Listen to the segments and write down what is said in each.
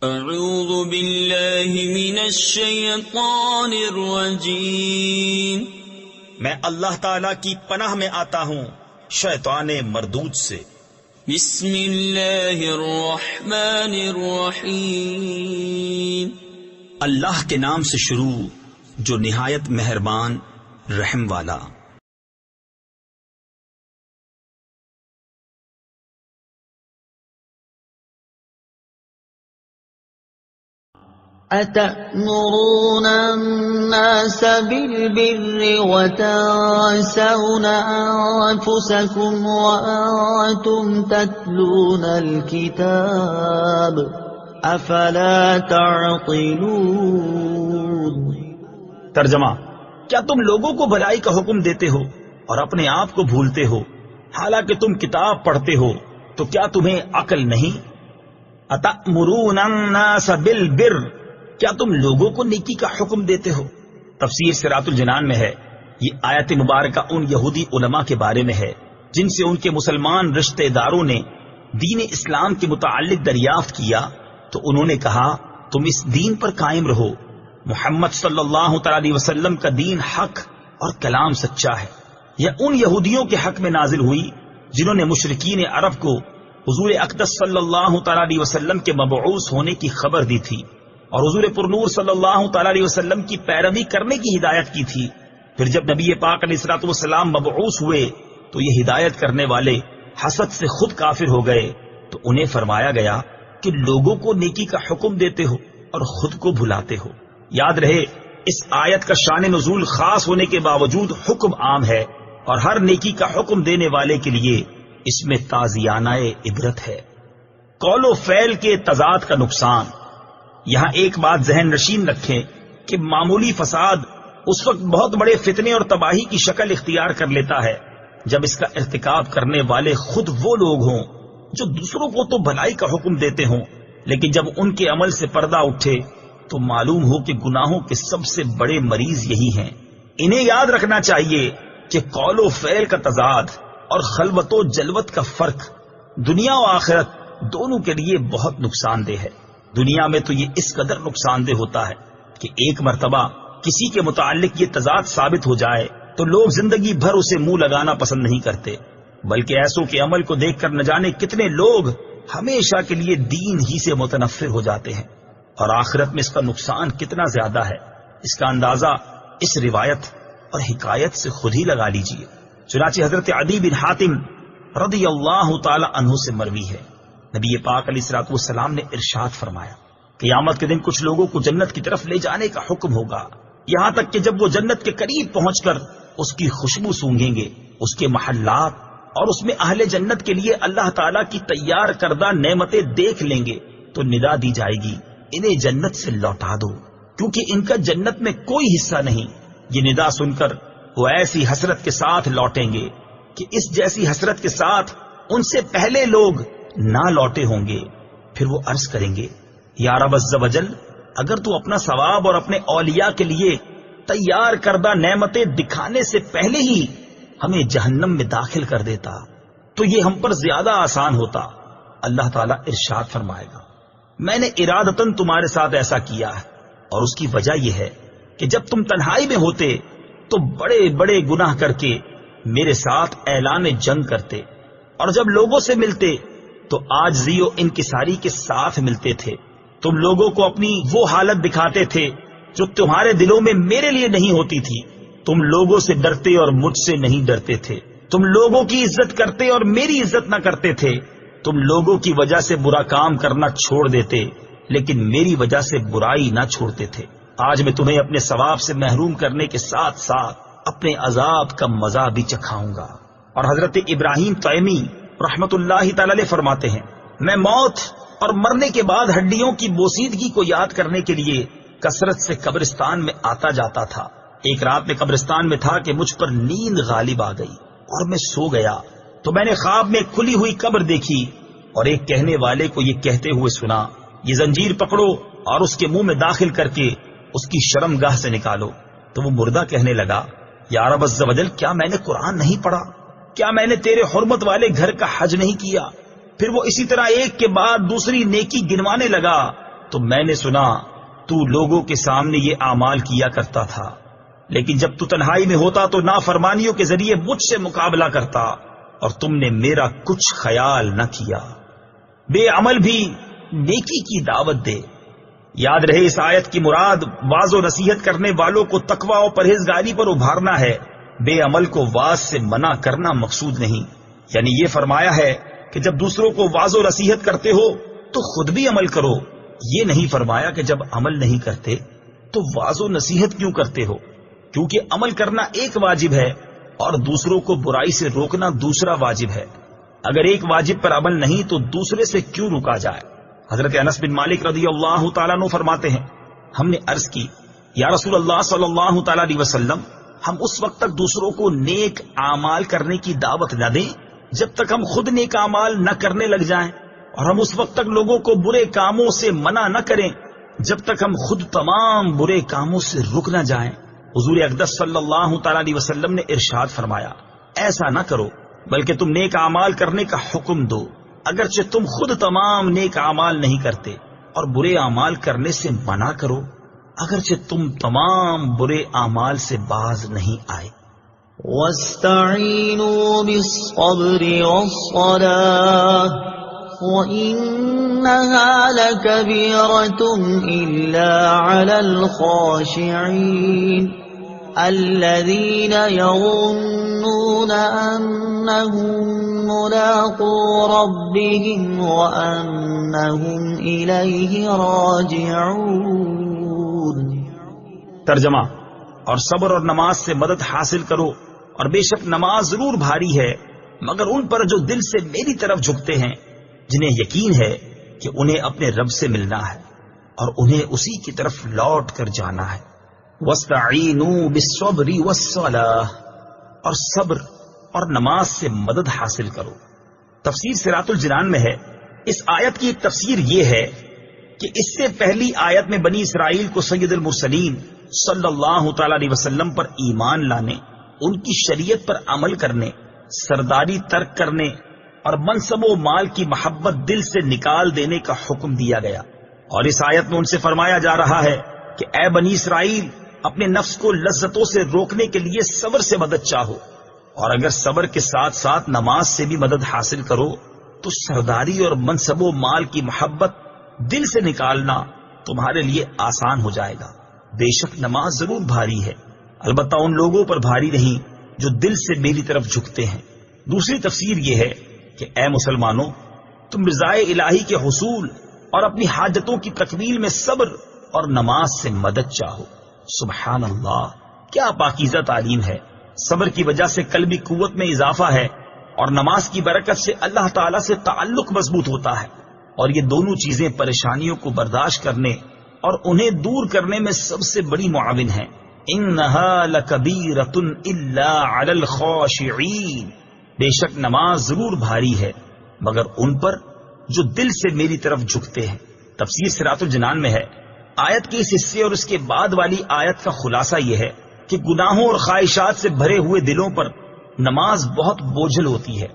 اعوذ باللہ من الشیطان الرجیم، میں اللہ تعالی کی پناہ میں آتا ہوں شیطان مردود سے۔ بسم اللہ الرحمن الرحیم، اللہ کے نام سے شروع جو نہایت مہربان رحم والا۔ أَتَأْمُرُونَ النَّاسَ بِالْبِرِّ وَتَنسَوْنَ أَنفُسَكُمْ وَأَنتُمْ تَتْلُونَ الْكِتَابَ أَفَلَا تَعْقِلُونَ۔ ترجمہ: کیا تم لوگوں کو بھلائی کا حکم دیتے ہو اور اپنے آپ کو بھولتے ہو، حالانکہ تم کتاب پڑھتے ہو، تو کیا تمہیں عقل نہیں؟ أَتَأْمُرُونَ النَّاسَ بِالْبِرِّ، کیا تم لوگوں کو نیکی کا حکم دیتے ہو؟ تفسیر صراط الجنان میں ہے، یہ آیت مبارکہ ان یہودی علماء کے بارے میں ہے جن سے ان کے مسلمان رشتہ داروں نے دین اسلام کے متعلق دریافت کیا تو انہوں نے کہا تم اس دین پر قائم رہو، محمد صلی اللہ تعالی علیہ وسلم کا دین حق اور کلام سچا ہے۔ یہ ان یہودیوں کے حق میں نازل ہوئی جنہوں نے مشرکین عرب کو حضور اقدس صلی اللہ تعالی علیہ وسلم کے مبعوث ہونے کی خبر دی تھی اور حضور پرنور صلی اللہ تعالی علیہ وسلم کی پیروی کرنے کی ہدایت کی تھی۔ پھر جب نبی پاک علیہ الصلوۃ والسلام مبعوث ہوئے تو یہ ہدایت کرنے والے حسد سے خود کافر ہو گئے، تو انہیں فرمایا گیا کہ لوگوں کو نیکی کا حکم دیتے ہو اور خود کو بھلاتے ہو۔ یاد رہے اس آیت کا شان نزول خاص ہونے کے باوجود حکم عام ہے، اور ہر نیکی کا حکم دینے والے کے لیے اس میں تازیانہ عبرت ہے۔ قول و فعل کے تضاد کا نقصان۔ یہاں ایک بات ذہن نشین رکھیں کہ معمولی فساد اس وقت بہت بڑے فتنے اور تباہی کی شکل اختیار کر لیتا ہے جب اس کا ارتکاب کرنے والے خود وہ لوگ ہوں جو دوسروں کو تو بھلائی کا حکم دیتے ہوں، لیکن جب ان کے عمل سے پردہ اٹھے تو معلوم ہو کہ گناہوں کے سب سے بڑے مریض یہی ہیں۔ انہیں یاد رکھنا چاہیے کہ قول و فعل کا تضاد اور خلوت و جلوت کا فرق دنیا و آخرت دونوں کے لیے بہت نقصان دہ ہے۔ دنیا میں تو یہ اس قدر نقصان دہ ہوتا ہے کہ ایک مرتبہ کسی کے متعلق یہ تضاد ثابت ہو جائے تو لوگ زندگی بھر اسے منہ لگانا پسند نہیں کرتے، بلکہ ایسوں کے عمل کو دیکھ کر نہ جانے کتنے لوگ ہمیشہ کے لیے دین ہی سے متنفر ہو جاتے ہیں، اور آخرت میں اس کا نقصان کتنا زیادہ ہے اس کا اندازہ اس روایت اور حکایت سے خود ہی لگا لیجئے۔ چنانچہ حضرت عدی بن حاتم رضی اللہ تعالی عنہ سے مروی ہے، نبی پاک علیہ الصلوۃ والسلام نے ارشاد فرمایا قیامت کے دن کچھ لوگوں کو جنت کی طرف لے جانے کا حکم ہوگا، یہاں تک کہ جب وہ جنت کے قریب پہنچ کر اس کی خوشبو سونگھیں گے، اس کے محلات اور اس میں اہل جنت کے لیے اللہ تعالیٰ کی تیار کردہ نعمتیں دیکھ لیں گے تو ندا دی جائے گی انہیں جنت سے لوٹا دو کیونکہ ان کا جنت میں کوئی حصہ نہیں۔ یہ ندا سن کر وہ ایسی حسرت کے ساتھ لوٹیں گے کہ اس جیسی حسرت کے ساتھ ان سے پہلے لوگ نہ لوٹے ہوں گے۔ پھر وہ عرض کریں گے یا رب عز و جل، اگر تو اپنا ثواب اور اپنے اولیاء کے لیے تیار کردہ نعمتیں دکھانے سے پہلے ہی ہمیں جہنم میں داخل کر دیتا تو یہ ہم پر زیادہ آسان ہوتا۔ اللہ تعالیٰ ارشاد فرمائے گا میں نے ارادتاً تمہارے ساتھ ایسا کیا ہے، اور اس کی وجہ یہ ہے کہ جب تم تنہائی میں ہوتے تو بڑے بڑے گناہ کر کے میرے ساتھ اعلان جنگ کرتے، اور جب لوگوں سے ملتے تو عاجزی و انکساری کے ساتھ ملتے تھے۔ تم لوگوں کو اپنی وہ حالت دکھاتے تھے جو تمہارے دلوں میں میرے لیے نہیں ہوتی تھی۔ تم لوگوں سے ڈرتے اور مجھ سے نہیں ڈرتے تھے۔ تم لوگوں کی عزت کرتے اور میری عزت نہ کرتے تھے۔ تم لوگوں کی وجہ سے برا کام کرنا چھوڑ دیتے لیکن میری وجہ سے برائی نہ چھوڑتے تھے۔ آج میں تمہیں اپنے ثواب سے محروم کرنے کے ساتھ ساتھ اپنے عذاب کا مزہ بھی چکھاؤں گا۔ اور حضرت ابراہیم تیمی رحمت اللہ تعالی علیہ فرماتے ہیں میں موت اور مرنے کے بعد ہڈیوں کی بوسیدگی کو یاد کرنے کے لیے کثرت سے قبرستان میں آتا جاتا تھا۔ ایک رات میں قبرستان میں تھا کہ مجھ پر نیند غالب آ گئی اور میں سو گیا تو میں نے خواب میں کھلی ہوئی قبر دیکھی اور ایک کہنے والے کو یہ کہتے ہوئے سنا یہ زنجیر پکڑو اور اس کے منہ میں داخل کر کے اس کی شرمگاہ سے نکالو۔ تو وہ مردہ کہنے لگا یا رب عز و جل، کیا میں نے قرآن نہیں پڑھا؟ کیا میں نے تیرے حرمت والے گھر کا حج نہیں کیا؟ پھر وہ اسی طرح ایک کے بعد دوسری نیکی گنوانے لگا تو میں نے سنا تو لوگوں کے سامنے یہ اعمال کیا کرتا تھا، لیکن جب تو تنہائی میں ہوتا تو نافرمانیوں کے ذریعے مجھ سے مقابلہ کرتا اور تم نے میرا کچھ خیال نہ کیا۔ بے عمل بھی نیکی کی دعوت دے۔ یاد رہے اس آیت کی مراد واعظ و نصیحت کرنے والوں کو تقوی و پرہیزگاری پر ابھارنا ہے، بے عمل کو واعظ سے منع کرنا مقصود نہیں۔ یعنی یہ فرمایا ہے کہ جب دوسروں کو واعظ و نصیحت کرتے ہو تو خود بھی عمل کرو، یہ نہیں فرمایا کہ جب عمل نہیں کرتے تو واعظ و نصیحت کیوں کرتے ہو، کیونکہ عمل کرنا ایک واجب ہے اور دوسروں کو برائی سے روکنا دوسرا واجب ہے۔ اگر ایک واجب پر عمل نہیں تو دوسرے سے کیوں روکا جائے؟ حضرت انس بن مالک رضی اللہ تعالیٰ عنہ فرماتے ہیں، ہم نے عرض کی یا رسول اللہ صلی اللہ تعالیٰ علیہ وسلم، ہم اس وقت تک دوسروں کو نیک اعمال کرنے کی دعوت نہ دیں جب تک ہم خود نیک اعمال نہ کرنے لگ جائیں، اور ہم اس وقت تک لوگوں کو برے کاموں سے منع نہ کریں جب تک ہم خود تمام برے کاموں سے رک نہ جائیں۔ حضور اقدس صلی اللہ تعالیٰ علیہ وسلم نے ارشاد فرمایا، ایسا نہ کرو بلکہ تم نیک اعمال کرنے کا حکم دو، اگرچہ تم خود تمام نیک اعمال نہیں کرتے، اور برے اعمال کرنے سے منع کرو اگرچہ تم تمام برے اعمال سے باز نہیں آئے۔ وَاسْتَعِينُوا بِالصَّبْرِ وَالصَّلَاةِ وَإِنَّهَا لَكَبِيرَةٌ إِلَّا عَلَى الْخَاشِعِينَ الَّذِينَ يَظُنُّونَ أَنَّهُم مُّلَاقُو رَبِّهِمْ وَأَنَّهُمْ إِلَيْهِ رَاجِعُونَ۔ ترجمہ، اور صبر اور نماز سے مدد حاصل کرو، اور بے شک نماز ضرور بھاری ہے مگر ان پر جو دل سے میری طرف جھکتے ہیں، جنہیں یقین ہے کہ انہیں اپنے رب سے ملنا ہے اور انہیں اسی کی طرف لوٹ کر جانا ہے۔ وَاسْتَعِينُوا بِالصَّبْرِ وَالصَّلَاةِ، اور صبر اور نماز سے مدد حاصل کرو۔ تفسیر صراط الجنان میں ہے، اس آیت کی ایک تفسیر یہ ہے کہ اس سے پہلی آیت میں بنی اسرائیل کو سید المرسلین صلی اللہ تعالی علیہ وسلم پر ایمان لانے، ان کی شریعت پر عمل کرنے، سرداری ترک کرنے اور منصب و مال کی محبت دل سے نکال دینے کا حکم دیا گیا، اور اس آیت میں ان سے فرمایا جا رہا ہے کہ اے بنی اسرائیل، اپنے نفس کو لذتوں سے روکنے کے لیے صبر سے مدد چاہو، اور اگر صبر کے ساتھ ساتھ نماز سے بھی مدد حاصل کرو تو سرداری اور منصب و مال کی محبت دل سے نکالنا تمہارے لیے آسان ہو جائے گا۔ بے شک نماز ضرور بھاری ہے، البتہ ان لوگوں پر بھاری نہیں جو دل سے میری طرف جھکتے ہیں۔ دوسری تفسیر یہ ہے کہ اے مسلمانوں، تم رضائے الہی کے حصول اور اپنی حاجتوں کی تکمیل میں صبر اور نماز سے مدد چاہو۔ سبحان اللہ، کیا پاکیزہ تعلیم ہے! صبر کی وجہ سے قلبی قوت میں اضافہ ہے، اور نماز کی برکت سے اللہ تعالیٰ سے تعلق مضبوط ہوتا ہے، اور یہ دونوں چیزیں پریشانیوں کو برداشت کرنے اور انہیں دور کرنے میں سب سے بڑی معاون ہیں۔ انہا لکبیرۃ الا علی الخاشعین، بے شک نماز ضرور بھاری ہے مگر ان پر جو دل سے میری طرف جھکتے ہیں۔ تفسیر صراط الجنان میں ہے، آیت کے اس حصے اور اس کے بعد والی آیت کا خلاصہ یہ ہے کہ گناہوں اور خواہشات سے بھرے ہوئے دلوں پر نماز بہت بوجھل ہوتی ہے،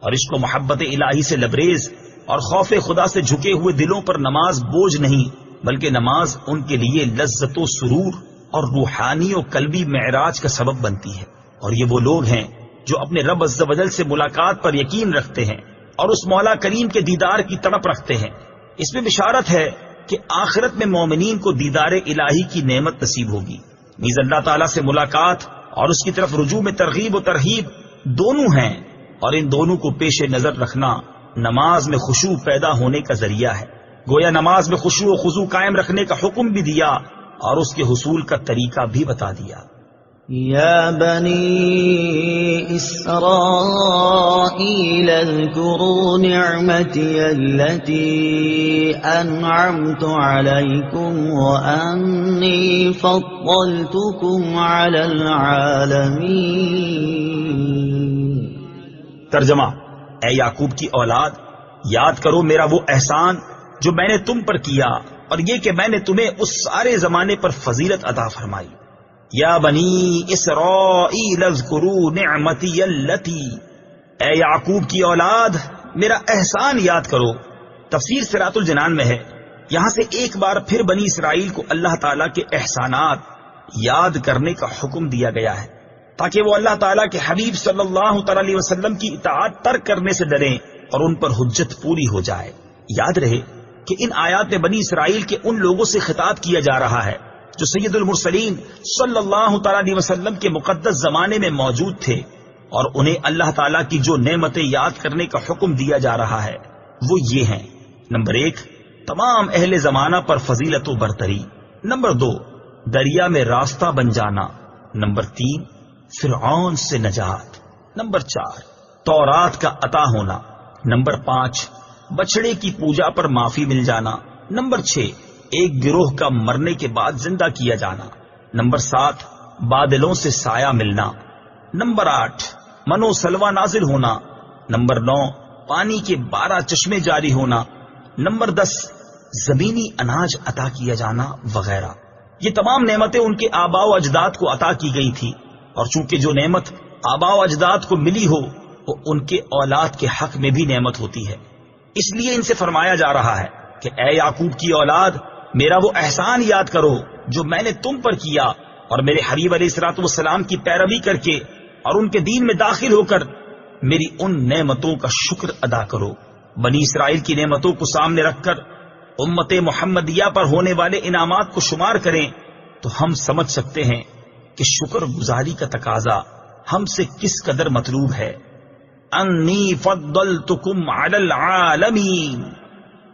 اور عشق و محبت الہی سے لبریز اور خوف خدا سے جھکے ہوئے دلوں پر نماز بوجھ نہیں بلکہ نماز ان کے لیے لذت و سرور اور روحانی و قلبی معراج کا سبب بنتی ہے۔ اور یہ وہ لوگ ہیں جو اپنے رب عز و جل سے ملاقات پر یقین رکھتے ہیں اور اس مولا کریم کے دیدار کی تڑپ رکھتے ہیں۔ اس میں بشارت ہے کہ آخرت میں مومنین کو دیدار الہی کی نعمت نصیب ہوگی، نیز اللہ تعالیٰ سے ملاقات اور اس کی طرف رجوع میں ترغیب و ترہیب دونوں ہیں، اور ان دونوں کو پیش نظر رکھنا نماز میں خشوع پیدا ہونے کا ذریعہ ہے۔ گویا نماز میں خشوع و خضوع قائم رکھنے کا حکم بھی دیا اور اس کے حصول کا طریقہ بھی بتا دیا۔ یا بنی اسرائیل اذکروا نعمتی التي انعمت علیکم وانی فضلتکم علی العالمین۔ ترجمہ، اے یعقوب کی اولاد، یاد کرو میرا وہ احسان جو میں نے تم پر کیا، اور یہ کہ میں نے تمہیں اس سارے زمانے پر فضیلت عطا فرمائی۔ یا بنی اسرائیل اذکروا نعمتی التی، اے یعقوب کی اولاد میرا احسان یاد کرو۔ تفسیر صراط الجنان میں ہے، یہاں سے ایک بار پھر بنی اسرائیل کو اللہ تعالیٰ کے احسانات یاد کرنے کا حکم دیا گیا ہے تاکہ وہ اللہ تعالیٰ کے حبیب صلی اللہ تعالی علیہ وسلم کی اطاعت ترک کرنے سے ڈریں اور ان پر حجت پوری ہو جائے۔ یاد رہے کہ ان آیات میں بنی اسرائیل کے ان لوگوں سے خطاب کیا جا رہا ہے جو سید المرسلین صلی اللہ تعالی علیہ وسلم کے مقدس زمانے میں موجود تھے، اور انہیں اللہ تعالیٰ کی جو نعمتیں یاد کرنے کا حکم دیا جا رہا ہے وہ یہ ہیں: نمبر 1، تمام اہل زمانہ پر فضیلت و برتری۔ نمبر 2، دریا میں راستہ بن جانا۔ نمبر 3، فرعون سے نجات۔ نمبر 4، تورات کا عطا ہونا۔ نمبر 5، بچڑے کی پوجا پر معافی مل جانا۔ نمبر 6، ایک گروہ کا مرنے کے بعد زندہ کیا جانا۔ نمبر 7، بادلوں سے سایہ ملنا۔ نمبر 8، من و سلوہ نازل ہونا۔ نمبر 9، پانی کے 12 چشمے جاری ہونا۔ نمبر 10، زمینی اناج عطا کیا جانا وغیرہ۔ یہ تمام نعمتیں ان کے آباء و اجداد کو عطا کی گئی تھی، اور چونکہ جو نعمت آباء و اجداد کو ملی ہو وہ ان کے اولاد کے حق میں بھی نعمت ہوتی ہے، اس لیے ان سے فرمایا جا رہا ہے کہ اے یعقوب کی اولاد، میرا وہ احسان یاد کرو جو میں نے تم پر کیا، اور میرے حبیب علیہ الصلوۃ والسلام کی پیروی کر کے اور ان کے دین میں داخل ہو کر میری ان نعمتوں کا شکر ادا کرو۔ بنی اسرائیل کی نعمتوں کو سامنے رکھ کر امت محمدیہ پر ہونے والے انعامات کو شمار کریں تو ہم سمجھ سکتے ہیں کہ شکر گزاری کا تقاضا ہم سے کس قدر مطلوب ہے۔ انی فضلتکم علی العالمین،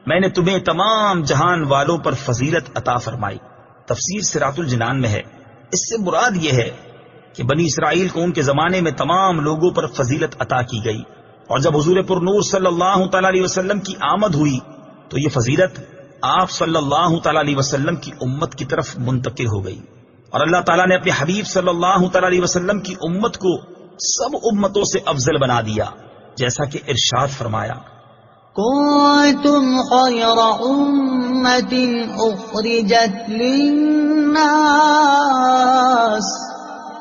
میں نے تمہیں تمام جہان والوں پر فضیلت عطا فرمائی۔ تفسیر صراط الجنان میں ہے، اس سے مراد یہ ہے کہ بنی اسرائیل کو ان کے زمانے میں تمام لوگوں پر فضیلت عطا کی گئی، اور جب حضور پر نور صلی اللہ تعالی علیہ وسلم کی آمد ہوئی تو یہ فضیلت آپ صلی اللہ تعالی علیہ وسلم کی امت کی طرف منتقل ہو گئی، اور اللہ تعالیٰ نے اپنے حبیب صلی اللہ تعالی علیہ وسلم کی امت کو سب امتوں سے افضل بنا دیا، جیسا کہ ارشاد فرمایا: كنتم خير أمة أخرجت للناس۔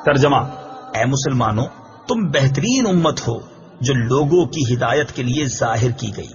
ترجمہ: اے مسلمانوں، تم بہترین امت ہو جو لوگوں کی ہدایت کے لیے ظاہر کی گئی۔